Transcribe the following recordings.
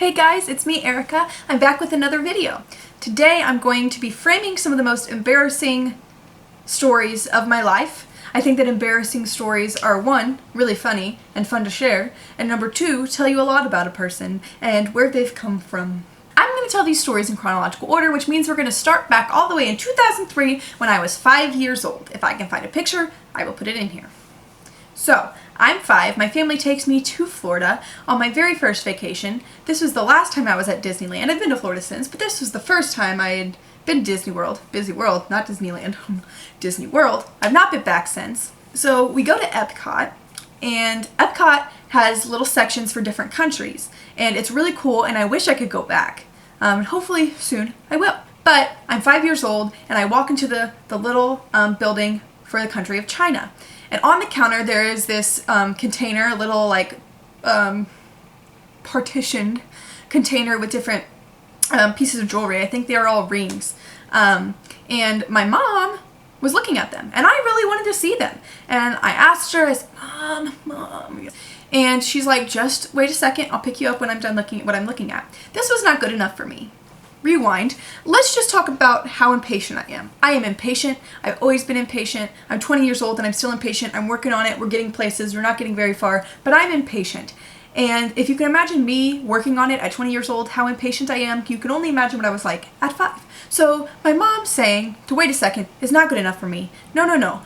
Hey guys, it's me, Erica. I'm back with another video. Today I'm going to be framing some of the most embarrassing stories of my life. I think that embarrassing stories are, one, really funny and fun to share, and number two, tell you a lot about a person and where they've come from. I'm going to tell these stories in chronological order, which means we're going to start back all the way in 2003 when I was 5 years old. If I can find a picture, I will put it in here. So, I'm 5, my family takes me to Florida on my very first vacation. This was the last time I was at Disneyland. I've been to Florida since, but this was the first time I had been to Disney World. Busy World, not Disneyland. Disney World. I've not been back since. So we go to Epcot, and Epcot has little sections for different countries, and it's really cool, and I wish I could go back. Hopefully soon I will. But I'm 5 years old, and I walk into the little building for the country of China. And on the counter there is this container, a little like partitioned container with different pieces of jewelry. I think they are all rings. And my mom was looking at them, and I really wanted to see them. And I asked her, I said, Mom. And she's like, just wait a second, I'll pick you up when I'm done looking at what I'm looking at. This was not good enough for me. Rewind. Let's just talk about how impatient I am. I am impatient. I've always been impatient. I'm 20 years old and I'm still impatient. I'm working on it. We're getting places. We're not getting very far, but I'm impatient. And if you can imagine me working on it at 20 years old, how impatient I am, you can only imagine what I was like at 5. So my mom saying to wait a second is not good enough for me. No.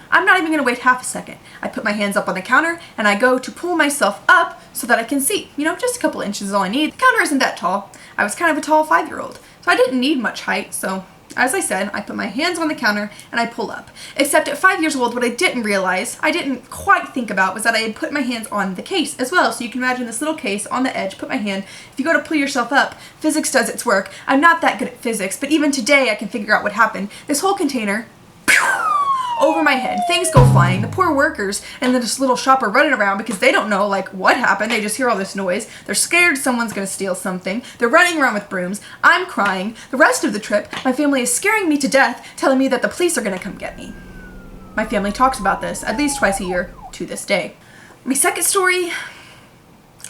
I'm not even going to wait half a second. I put my hands up on the counter and I go to pull myself up so that I can see. You know, just a couple inches is all I need. The counter isn't that tall. I was kind of a tall 5-year-old. So I didn't need much height, so as I said, I put my hands on the counter and I pull up. Except at 5 years old, what I didn't realize, I didn't quite think about, was that I had put my hands on the case as well. So you can imagine this little case on the edge, put my hand. If you go to pull yourself up, physics does its work. I'm not that good at physics, but even today I can figure out what happened. This whole container, over my head. Things go flying. The poor workers and then this little shop are running around because they don't know like what happened. They just hear all this noise. They're scared someone's gonna steal something. They're running around with brooms. I'm crying. The rest of the trip, my family is scaring me to death, telling me that the police are gonna come get me. My family talks about this at least twice a year to this day. My second story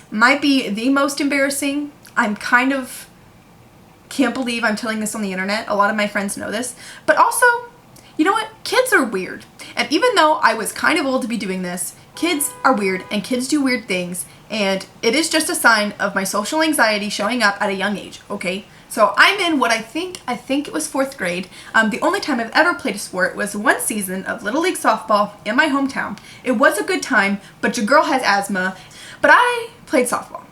might be the most embarrassing. I'm kind of can't believe I'm telling this on the internet. A lot of my friends know this, but also, you know what? Kids are weird. And even though I was kind of old to be doing this, kids are weird and kids do weird things, and it is just a sign of my social anxiety showing up at a young age, okay? So I'm in what I think it was 4th grade. The only time I've ever played a sport was one season of Little League softball in my hometown. It was a good time, but your girl has asthma. But I played softball.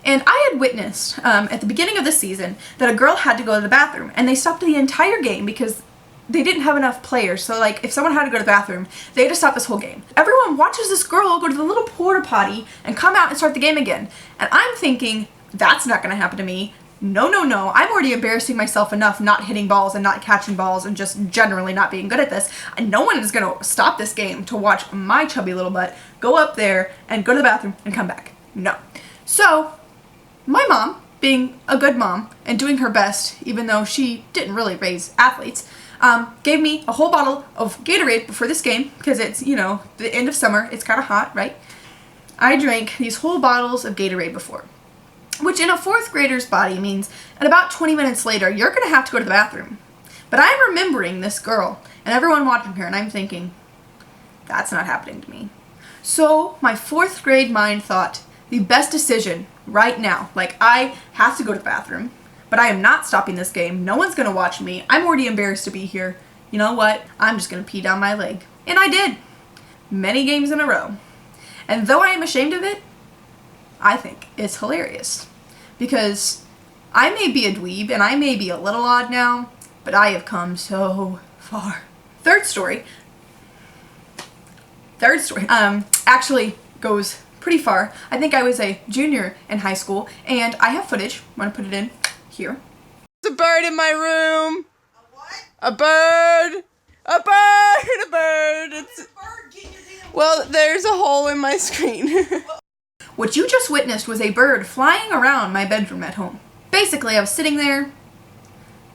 And I had witnessed at the beginning of the season that a girl had to go to the bathroom, and they stopped the entire game because they didn't have enough players. So like if someone had to go to the bathroom, they had to stop this whole game. Everyone watches this girl go to the little porta potty and come out and start the game again. And I'm thinking, that's not gonna happen to me. No. I'm already embarrassing myself enough not hitting balls and not catching balls and just generally not being good at this. And no one is gonna stop this game to watch my chubby little butt go up there and go to the bathroom and come back. No. So my mom, being a good mom and doing her best, even though she didn't really raise athletes, gave me a whole bottle of Gatorade before this game, because it's, you know, the end of summer, it's kind of hot, right? I drank these whole bottles of Gatorade before, which in a 4th grader's body means at about 20 minutes later, you're going to have to go to the bathroom. But I'm remembering this girl and everyone watching her, and I'm thinking, that's not happening to me. So my 4th grade mind thought, the best decision right now, like I have to go to the bathroom, but I am not stopping this game. No one's gonna watch me. I'm already embarrassed to be here. You know what? I'm just gonna pee down my leg. And I did. Many games in a row. And though I am ashamed of it, I think it's hilarious. Because I may be a dweeb and I may be a little odd now, but I have come so far. Third story actually goes pretty far. I think I was a junior in high school, and I have footage. I'm gonna put it in here. There's a bird in my room. A what? A bird. A bird. A bird. It's a bird. Get your damn well, there's a hole in my screen. What you just witnessed was a bird flying around my bedroom at home. Basically, I was sitting there,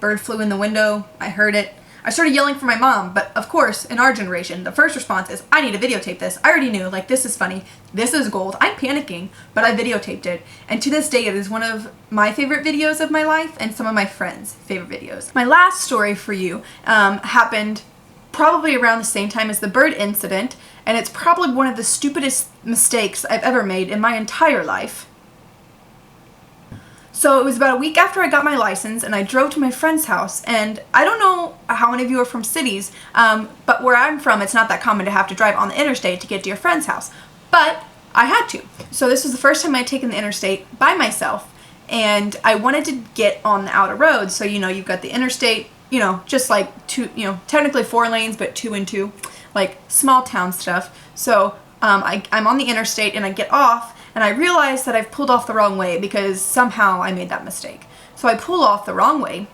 bird flew in the window, I heard it. I started yelling for my mom, but of course, in our generation, the first response is, I need to videotape this. I already knew, like, this is funny. This is gold. I'm panicking, but I videotaped it. And to this day, it is one of my favorite videos of my life and some of my friends' favorite videos. My last story for you happened probably around the same time as the bird incident, and it's probably one of the stupidest mistakes I've ever made in my entire life. So it was about a week after I got my license, and I drove to my friend's house, and I don't know how many of you are from cities, but where I'm from, it's not that common to have to drive on the interstate to get to your friend's house, but I had to. So this was the first time I'd taken the interstate by myself, and I wanted to get on the outer roads. So, you know, you've got the interstate, you know, just like two, you know, technically 4 lanes, but 2 and 2, like small town stuff. So I'm on the interstate, and I get off, and I realize that I've pulled off the wrong way because somehow I made that mistake. So I pull off the wrong way.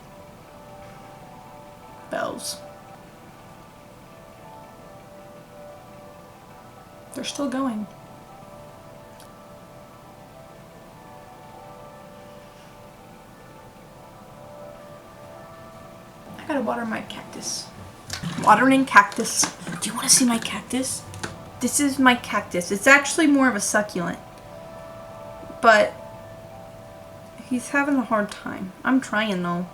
Bells. They're still going. I gotta water my cactus. Watering cactus. Do you want to see my cactus? This is my cactus. It's actually more of a succulent. But he's having a hard time. I'm trying though.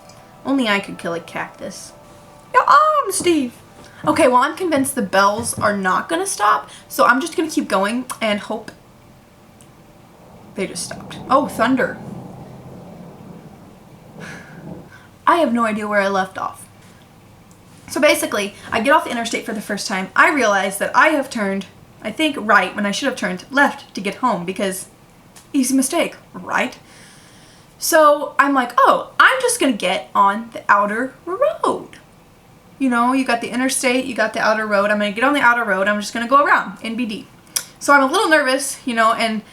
Only I could kill a cactus. Your arm, Steve! Okay, well, I'm convinced the bells are not gonna stop, so I'm just gonna keep going and hope they just stopped. Oh, thunder. I have no idea where I left off. So basically, I get off the interstate for the first time. I realize that I have turned, I think, right when I should have turned left to get home because easy mistake, right? So I'm like, oh, I'm just gonna get on the outer road. You know, you got the interstate, you got the outer road. I'm gonna get on the outer road. I'm just gonna go around NBD. So I'm a little nervous, you know, and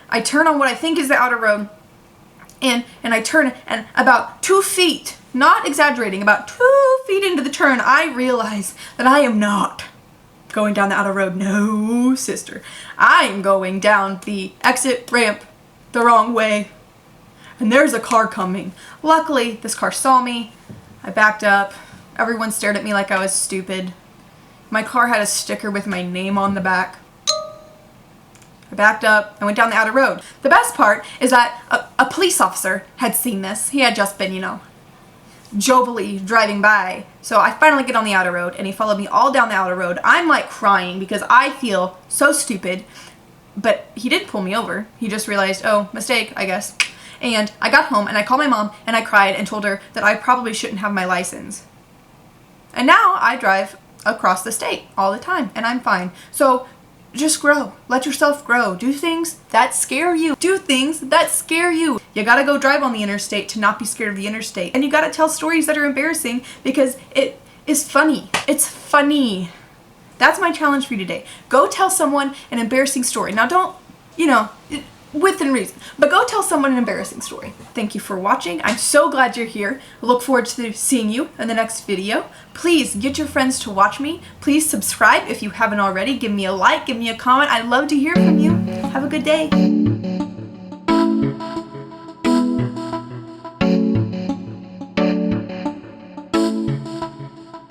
I turn on what I think is the outer road, and I turn, and about 2 feet, not exaggerating, about 2 feet into the turn, I realize that I am not going down the outer road. No, sister. I am going down the exit ramp the wrong way. And there's a car coming. Luckily, this car saw me. I backed up. Everyone stared at me like I was stupid. My car had a sticker with my name on the back. I backed up. I went down the outer road. The best part is that a police officer had seen this. He had just been, you know, jovially driving by. So I finally get on the outer road, and he followed me all down the outer road. I'm like crying because I feel so stupid, but he did pull me over. He just realized, oh, mistake, I guess. And I got home, and I called my mom, and I cried and told her that I probably shouldn't have my license. And now I drive across the state all the time, and I'm fine. So just grow. Let yourself grow. Do things that scare you. Do things that scare you. You gotta go drive on the interstate to not be scared of the interstate. And you gotta tell stories that are embarrassing because it is funny. It's funny. That's my challenge for you today. Go tell someone an embarrassing story. Now don't, you know, within reason, but go tell someone an embarrassing story. Thank you for watching. I'm so glad you're here. I look forward to seeing you in the next video. Please get your friends to watch me. Please subscribe if you haven't already. Give me a like, give me a comment. I'd love to hear from you. Have a good day.